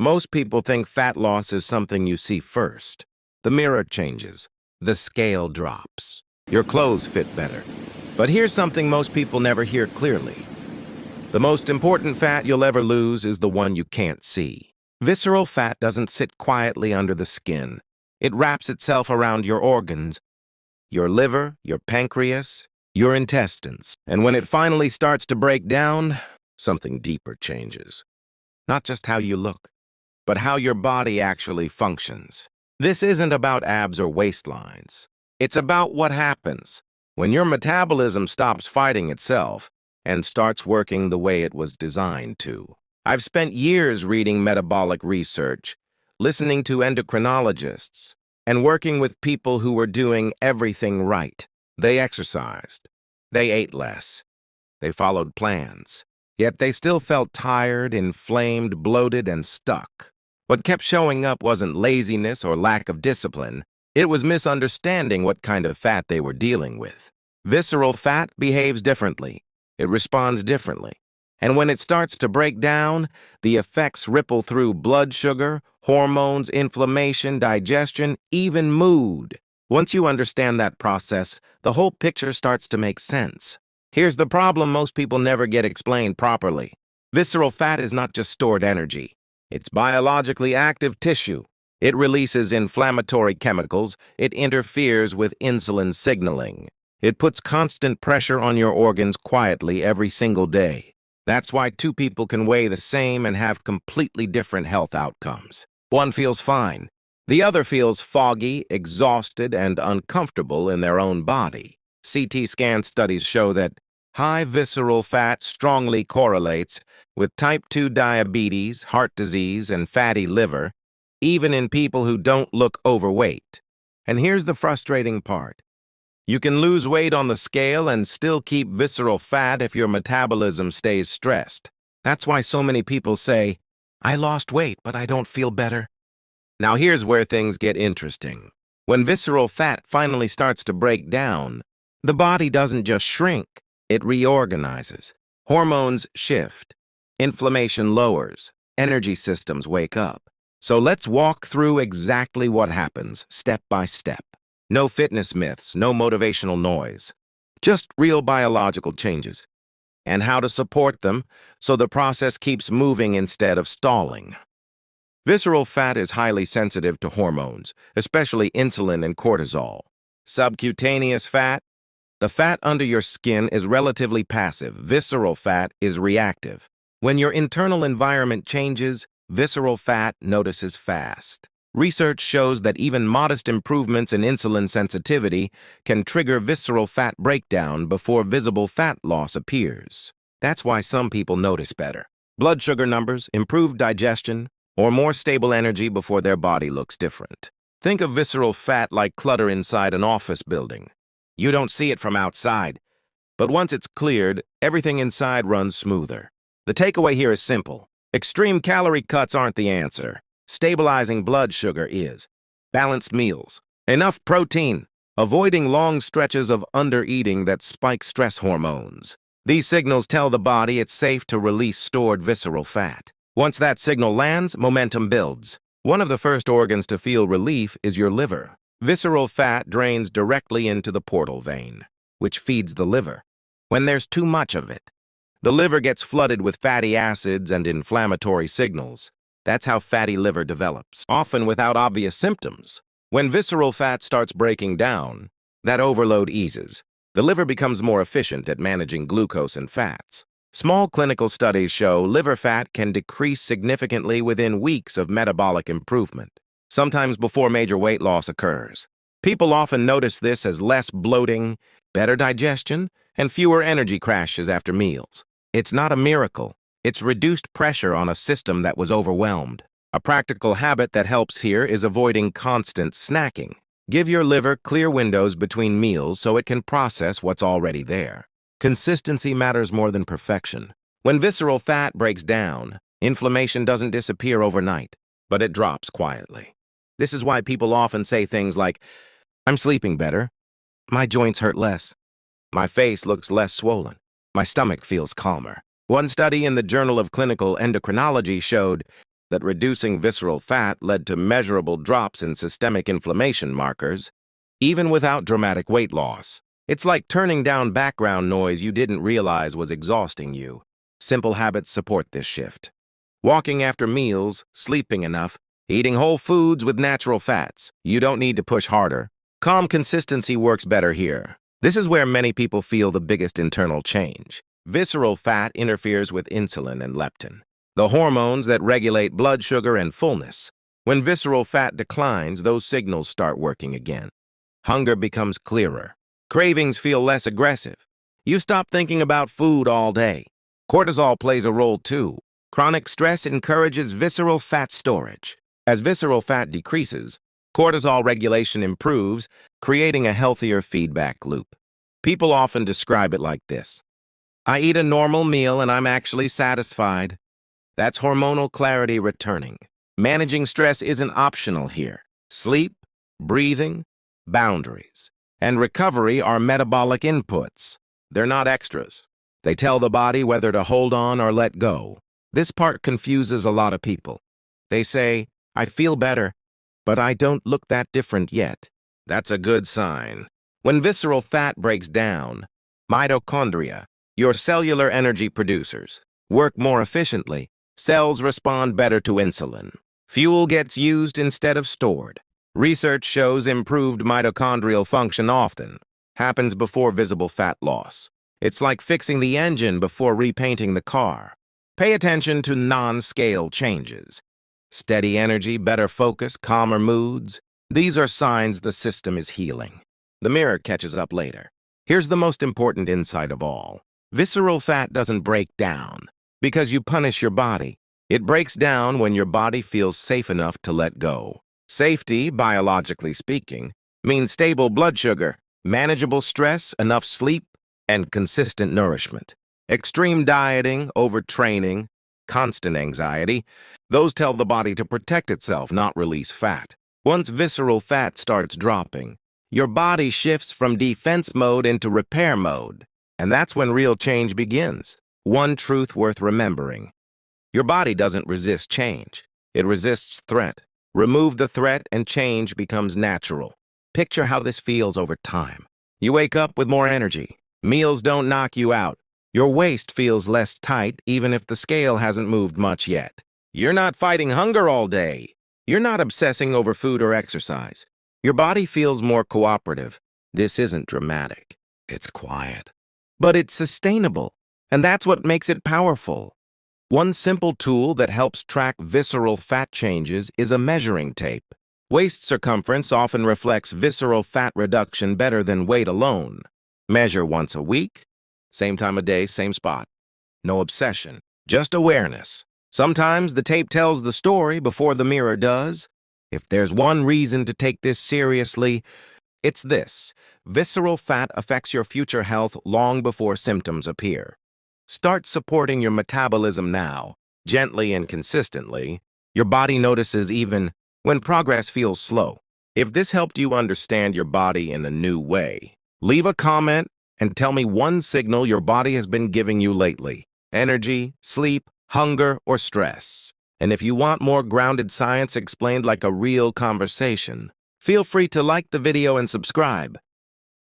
Most people think fat loss is something you see first. The mirror changes. The scale drops. Your clothes fit better. But here's something most people never hear clearly. The most important fat you'll ever lose is the one you can't see. Visceral fat doesn't sit quietly under the skin. It wraps itself around your organs, your liver, your pancreas, your intestines. And when it finally starts to break down, something deeper changes. Not just how you look, but how your body actually functions. This isn't about abs or waistlines. It's about what happens when your metabolism stops fighting itself and starts working the way it was designed to. I've spent years reading metabolic research, listening to endocrinologists, and working with people who were doing everything right. They exercised. They ate less. They followed plans. Yet they still felt tired, inflamed, bloated, and stuck. What kept showing up wasn't laziness or lack of discipline. It was misunderstanding what kind of fat they were dealing with. Visceral fat behaves differently. It responds differently. And when it starts to break down, the effects ripple through blood sugar, hormones, inflammation, digestion, even mood. Once you understand that process, the whole picture starts to make sense. Here's the problem most people never get explained properly. Visceral fat is not just stored energy. It's biologically active tissue. It releases inflammatory chemicals. It interferes with insulin signaling. It puts constant pressure on your organs quietly every single day. That's why two people can weigh the same and have completely different health outcomes. One feels fine. The other feels foggy, exhausted, and uncomfortable in their own body. CT scan studies show that high visceral fat strongly correlates with type 2 diabetes, heart disease, and fatty liver, even in people who don't look overweight. And here's the frustrating part. You can lose weight on the scale and still keep visceral fat if your metabolism stays stressed. That's why so many people say, "I lost weight, but I don't feel better." Now here's where things get interesting. When visceral fat finally starts to break down, the body doesn't just shrink, it reorganizes. Hormones shift, inflammation lowers, energy systems wake up. So let's walk through exactly what happens, step by step. No fitness myths, no motivational noise. Just real biological changes. And how to support them so the process keeps moving instead of stalling. Visceral fat is highly sensitive to hormones, especially insulin and cortisol. Subcutaneous fat, the fat under your skin, is relatively passive. Visceral fat is reactive. When your internal environment changes, visceral fat notices fast. Research shows that even modest improvements in insulin sensitivity can trigger visceral fat breakdown before visible fat loss appears. That's why some people notice better blood sugar numbers, improved digestion, or more stable energy before their body looks different. Think of visceral fat like clutter inside an office building. You don't see it from outside, but once it's cleared, everything inside runs smoother. The takeaway here is simple. Extreme calorie cuts aren't the answer. Stabilizing blood sugar is. Balanced meals, enough protein, avoiding long stretches of undereating that spike stress hormones. These signals tell the body it's safe to release stored visceral fat. Once that signal lands, momentum builds. One of the first organs to feel relief is your liver. Visceral fat drains directly into the portal vein, which feeds the liver. When there's too much of it, the liver gets flooded with fatty acids and inflammatory signals. That's how fatty liver develops, often without obvious symptoms. When visceral fat starts breaking down, that overload eases. The liver becomes more efficient at managing glucose and fats. Small clinical studies show liver fat can decrease significantly within weeks of metabolic improvement, sometimes before major weight loss occurs. People often notice this as less bloating, better digestion, and fewer energy crashes after meals. It's not a miracle. It's reduced pressure on a system that was overwhelmed. A practical habit that helps here is avoiding constant snacking. Give your liver clear windows between meals so it can process what's already there. Consistency matters more than perfection. When visceral fat breaks down, inflammation doesn't disappear overnight, but it drops quietly. This is why people often say things like, "I'm sleeping better. My joints hurt less. My face looks less swollen. My stomach feels calmer." One study in the Journal of Clinical Endocrinology showed that reducing visceral fat led to measurable drops in systemic inflammation markers, even without dramatic weight loss. It's like turning down background noise you didn't realize was exhausting you. Simple habits support this shift. Walking after meals, sleeping enough, eating whole foods with natural fats. You don't need to push harder. Calm consistency works better here. This is where many people feel the biggest internal change. Visceral fat interferes with insulin and leptin, the hormones that regulate blood sugar and fullness. When visceral fat declines, those signals start working again. Hunger becomes clearer. Cravings feel less aggressive. You stop thinking about food all day. Cortisol plays a role too. Chronic stress encourages visceral fat storage. As visceral fat decreases, cortisol regulation improves, creating a healthier feedback loop. People often describe it like this: I eat a normal meal and I'm actually satisfied. That's hormonal clarity returning. Managing stress isn't optional here. Sleep, breathing, boundaries, and recovery are metabolic inputs. They're not extras. They tell the body whether to hold on or let go. This part confuses a lot of people. They say, I feel better, but I don't look that different yet. That's a good sign. When visceral fat breaks down, mitochondria, your cellular energy producers, work more efficiently. Cells respond better to insulin. Fuel gets used instead of stored. Research shows improved mitochondrial function often happens before visible fat loss. It's like fixing the engine before repainting the car. Pay attention to non-scale changes. Steady energy, better focus, calmer moods. These are signs the system is healing. The mirror catches up later. Here's the most important insight of all. Visceral fat doesn't break down because you punish your body. It breaks down when your body feels safe enough to let go. Safety, biologically speaking, means stable blood sugar, manageable stress, enough sleep, and consistent nourishment. Extreme dieting, overtraining, constant anxiety, those tell the body to protect itself, not release fat. Once visceral fat starts dropping, your body shifts from defense mode into repair mode. And that's when real change begins. One truth worth remembering. Your body doesn't resist change. It resists threat. Remove the threat and change becomes natural. Picture how this feels over time. You wake up with more energy. Meals don't knock you out. Your waist feels less tight even if the scale hasn't moved much yet. You're not fighting hunger all day. You're not obsessing over food or exercise. Your body feels more cooperative. This isn't dramatic. It's quiet. But it's sustainable, and that's what makes it powerful. One simple tool that helps track visceral fat changes is a measuring tape. Waist circumference often reflects visceral fat reduction better than weight alone. Measure once a week, same time of day, same spot. No obsession, just awareness. Sometimes the tape tells the story before the mirror does. If there's one reason to take this seriously, it's this. Visceral fat affects your future health long before symptoms appear. Start supporting your metabolism now, gently and consistently. Your body notices even when progress feels slow. If this helped you understand your body in a new way, leave a comment and tell me one signal your body has been giving you lately. Energy, sleep, hunger, or stress. And if you want more grounded science explained like a real conversation, feel free to like the video and subscribe.